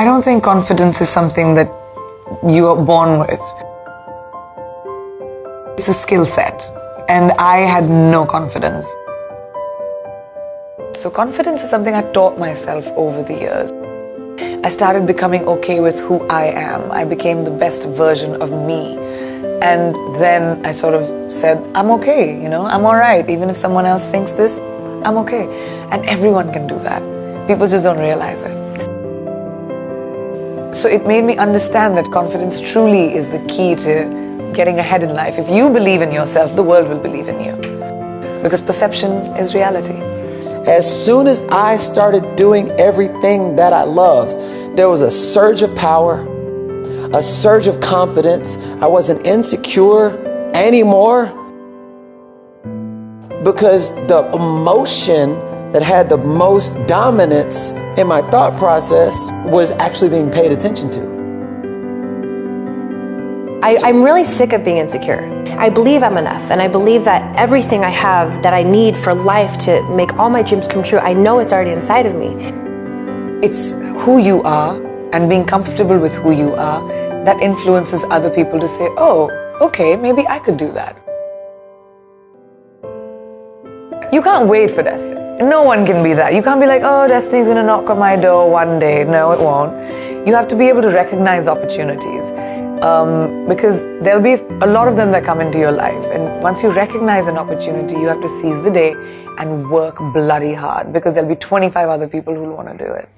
I don't think confidence is something that you are born with. It's a skill set, and I had no confidence. So confidence is something I taught myself over the years. I started becoming okay with who I am. I became the best version of me. And then I sort of said, I'm okay, I'm all right. Even if someone else thinks this, I'm okay. And everyone can do that. People just don't realize it. So it made me understand that confidence truly is the key to getting ahead in life. If you believe in yourself, the world will believe in you. Because perception is reality. As soon as I started doing everything that I loved, there was a surge of power, a surge of confidence. I wasn't insecure anymore because the emotion that had the most dominance in my thought process was actually being paid attention to. I'm really sick of being insecure. I believe I'm enough, and I believe that everything I have that I need for life to make all my dreams come true, I know it's already inside of me. It's who you are and being comfortable with who you are that influences other people to say, oh, okay, maybe I could do that. You can't wait for destiny. No one can be that. You can't be like, oh, destiny's gonna knock on my door one day. No, it won't. You have to be able to recognize opportunities. Because there'll be a lot of them that come into your life, and once you recognize an opportunity, you have to seize the day and work bloody hard, because there'll be 25 other people who'll want to do it.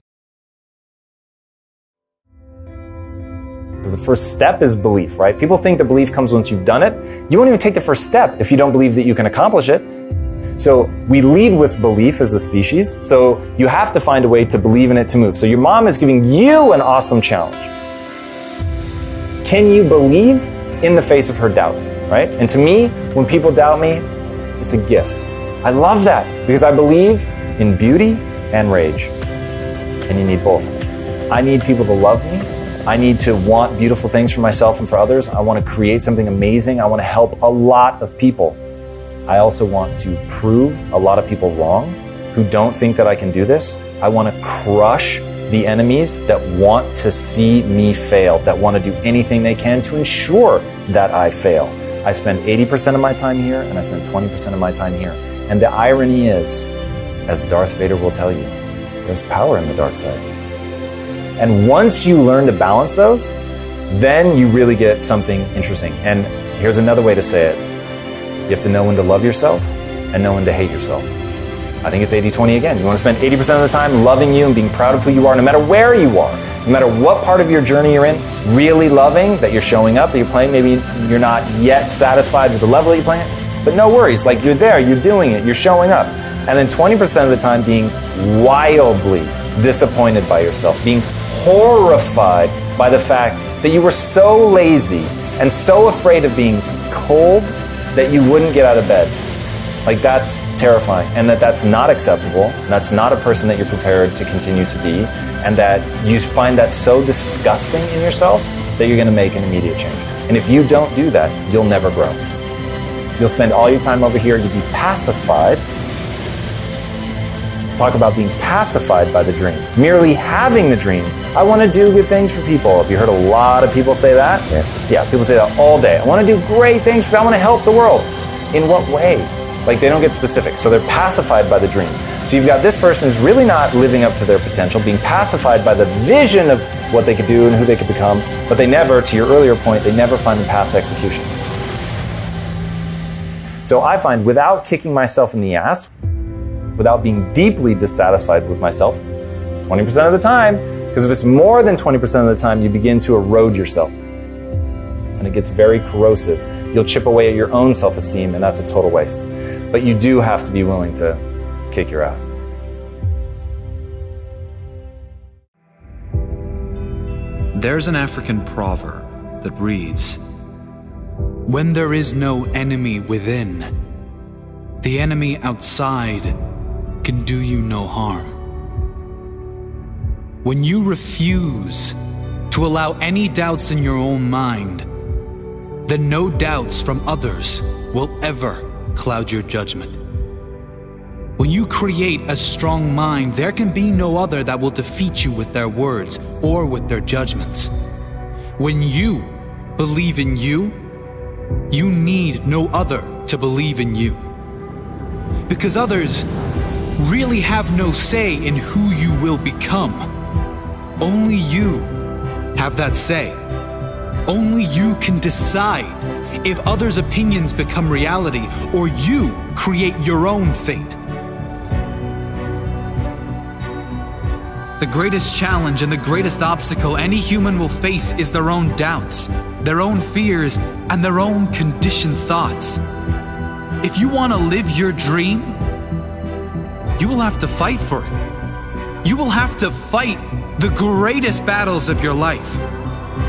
The first step is belief, right? People think the belief comes once you've done it. You won't even take the first step if you don't believe that you can accomplish it. So we lead with belief as a species, so you have to find a way to believe in it to move. So your mom is giving you an awesome challenge. Can you believe in the face of her doubt, right? And to me, when people doubt me, it's a gift. I love that because I believe in beauty and rage. And you need both. I need people to love me. I need to want beautiful things for myself and for others. I want to create something amazing. I want to help a lot of people. I also want to prove a lot of people wrong who don't think that I can do this. I want to crush the enemies that want to see me fail, that want to do anything they can to ensure that I fail. I spend 80% of my time here, and I spend 20% of my time here. And the irony is, as Darth Vader will tell you, there's power in the dark side. And once you learn to balance those, then you really get something interesting. And here's another way to say it. You have to know when to love yourself and know when to hate yourself. I think it's 80-20 again. You want to spend 80% of the time loving you and being proud of who you are, no matter where you are, no matter what part of your journey you're in, really loving that you're showing up, that you're playing. Maybe you're not yet satisfied with the level that you're playing at, but no worries. Like, you're there, you're doing it, you're showing up. And then 20% of the time being wildly disappointed by yourself, being horrified by the fact that you were so lazy and so afraid of being cold that you wouldn't get out of bed. Like, that's terrifying, and that's not acceptable. That's not a person that you're prepared to continue to be, and that you find that so disgusting in yourself that you're gonna make an immediate change. And if you don't do that, you'll never grow. You'll spend all your time over here, you'll be pacified. Talk about being pacified by the dream. Merely having the dream. I want to do good things for people. Have you heard a lot of people say that? Yeah, people say that all day. I want to do great things for people. I want to help the world. In what way? Like, they don't get specific. So they're pacified by the dream. So you've got this person who's really not living up to their potential, being pacified by the vision of what they could do and who they could become, but they never, to your earlier point, they never find the path to execution. So I find, without kicking myself in the ass, without being deeply dissatisfied with myself, 20% of the time, because if it's more than 20% of the time, you begin to erode yourself. And it gets very corrosive. You'll chip away at your own self-esteem, and that's a total waste. But you do have to be willing to kick your ass. There's an African proverb that reads, "When there is no enemy within, the enemy outside can do you no harm." When you refuse to allow any doubts in your own mind, then no doubts from others will ever cloud your judgment. When you create a strong mind, there can be no other that will defeat you with their words or with their judgments. When you believe in you, you need no other to believe in you. Because others really have no say in who you will become. Only you have that say. Only you can decide if others' opinions become reality or you create your own fate. The greatest challenge and the greatest obstacle any human will face is their own doubts, their own fears, and their own conditioned thoughts. If you want to live your dream, you will have to fight for it. You will have to fight the greatest battles of your life.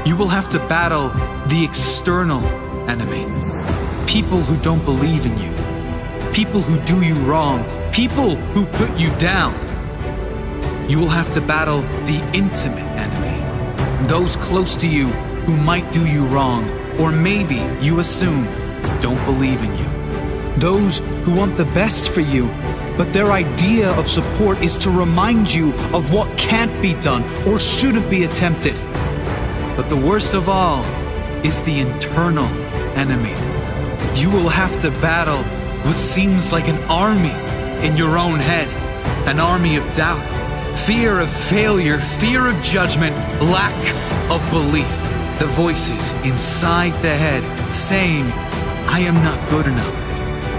You will have to battle the external enemy. People who don't believe in you. People who do you wrong. People who put you down. You will have to battle the intimate enemy. Those close to you who might do you wrong, or maybe you assume don't believe in you. Those who want the best for you, but their idea of support is to remind you of what can't be done or shouldn't be attempted. But the worst of all is the internal enemy. You will have to battle what seems like an army in your own head, an army of doubt, fear of failure, fear of judgment, lack of belief. The voices inside the head saying, I am not good enough.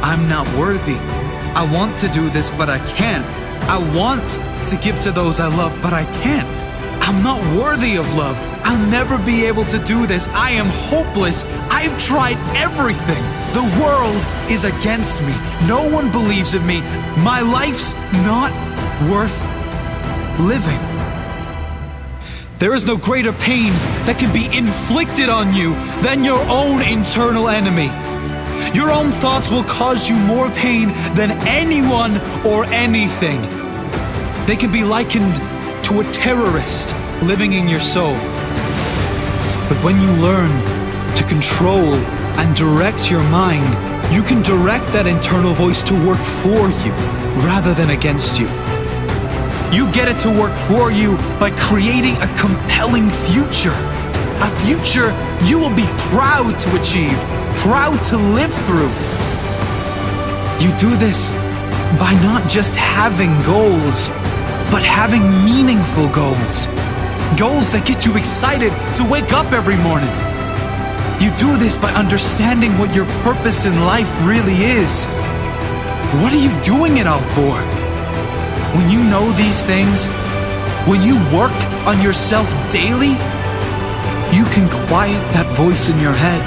I'm not worthy. I want to do this, but I can't. I want to give to those I love, but I can't. I'm not worthy of love. I'll never be able to do this. I am hopeless. I've tried everything. The world is against me. No one believes in me. My life's not worth living. There is no greater pain that can be inflicted on you than your own internal enemy. Your own thoughts will cause you more pain than anyone or anything. They can be likened to a terrorist living in your soul. But when you learn to control and direct your mind, you can direct that internal voice to work for you rather than against you. You get it to work for you by creating a compelling future. A future you will be proud to achieve, proud to live through. You do this by not just having goals, but having meaningful goals. Goals that get you excited to wake up every morning. You do this by understanding what your purpose in life really is. What are you doing it all for? When you know these things, when you work on yourself daily, you can quiet that voice in your head.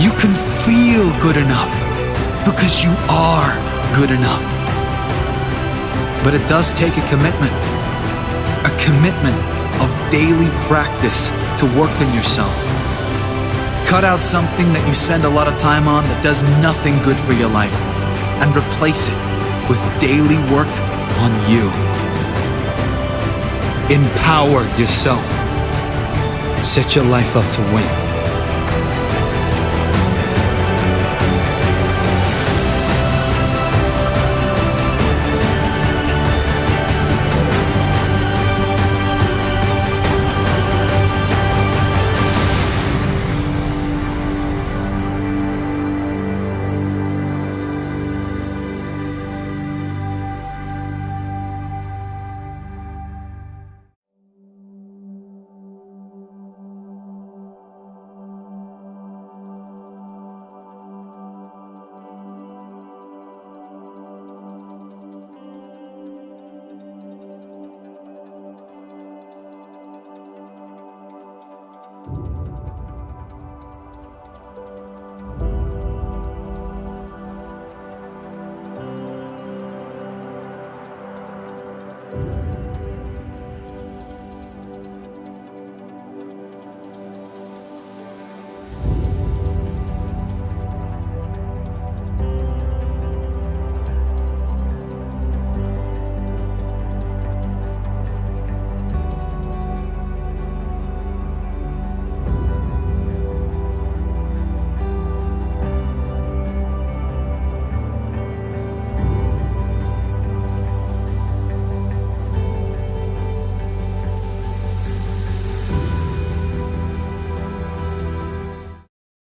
You can feel good enough because you are good enough. But it does take a commitment of daily practice to work on yourself. Cut out something that you spend a lot of time on that does nothing good for your life and replace it with daily work on you. Empower yourself. Set your life up to win.